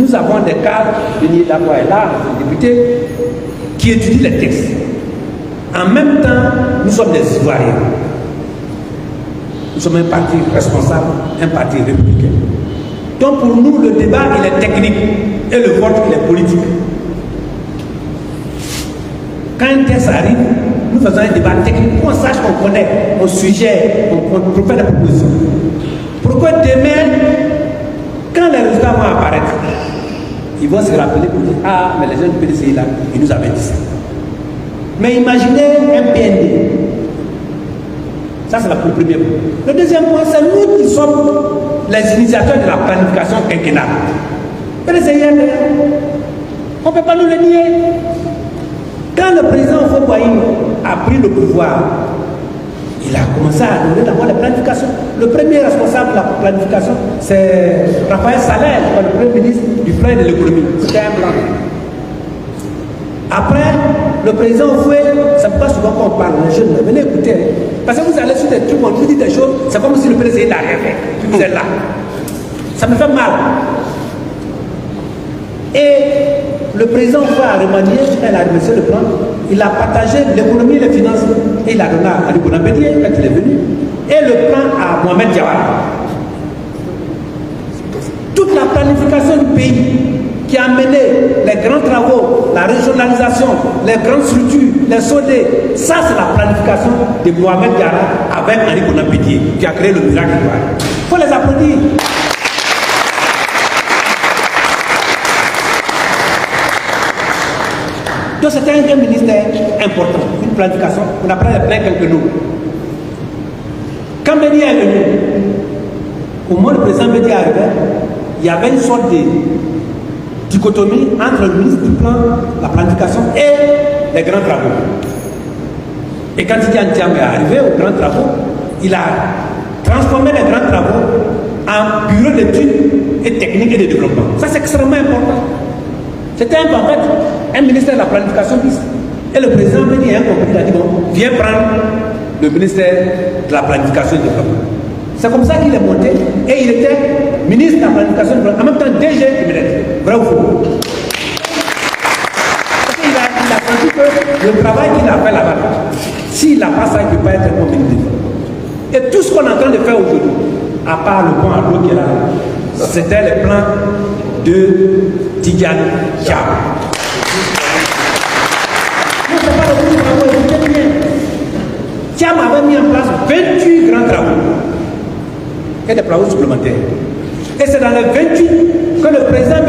nous avons des cadres, Denis Dabois est là, le député, qui étudient les textes. En même temps, nous sommes des Ivoiriens. Nous sommes un parti responsable, un parti républicain. Donc pour nous, le débat, il est technique et le vote, il est politique. Quand un texte arrive, nous faisons un débat technique pour qu'on sache qu'on connaît, on sujet, on fait des propositions. Pourquoi demain, quand les résultats vont apparaître, ils vont se rappeler pour dire ah, mais les jeunes du PDCI là, ils nous avaient dit ça. Mais imaginez un PND. Ça, c'est le premier point. Le deuxième point, c'est nous qui sommes les initiateurs de la planification quinquennale. PDCI, on ne peut pas nous le nier. Quand le président Houphouët-Boigny a pris le pouvoir, il a commencé à donner d'abord la planification. Le premier responsable de la planification, c'est Raphaël Saleh, le premier ministre du plan de l'économie. C'était un plan. Après, le président Houphouët, ça ne peut pas souvent qu'on parle, les jeunes, venez écouter. Parce que vous allez sur des trucs, on vous dit des choses, c'est comme si le président n'a rien fait. Puis vous êtes là. Ça me fait mal. Et le président Houphouët a remanié, il a remercié le plan, il a partagé l'économie et les finances, et il a donné à Ali Bonapédié quand il est venu, et le plan à Mohamed Jawad. Toute la planification du pays qui a mené les grands travaux, la régionalisation, les grandes structures, les SODE, ça c'est la planification de Mohamed Jawad avec Ali Bonapédié qui a créé le miracle. Il faut les applaudir. Donc c'était un ministère important, une planification, on apprend les plans quelques nous. Quand Béni est venu, au moment où le président Béni est arrivé, il y avait une sorte de dichotomie entre le ministre du plan, la planification et les grands travaux. Et quand Tidiane Thiam est arrivé aux grands travaux, il a transformé les grands travaux en bureau d'études et techniques et de développement. Ça c'est extrêmement important. C'était en fait un ministère de la planification bis. Et le président Béni a compris, il a dit bon, viens prendre le ministère de la planification et du développement. C'est comme ça qu'il est monté et il était ministre de la planification et du développement, en même temps DG du ministère. Vrai ou faux? Parce qu'il a senti que le travail qu'il a fait là-bas, s'il n'a pas ça, il ne peut pas être un bon ministre. Et tout ce qu'on est en train de faire aujourd'hui, à part le pont à l'eau qui est là, c'était le plan de Tidiane Thiam. Non, c'est pas le plus travaux, écoutez bien. Thiam avait mis en place 28 grands travaux et des travaux supplémentaires. Et c'est dans les 28 que le président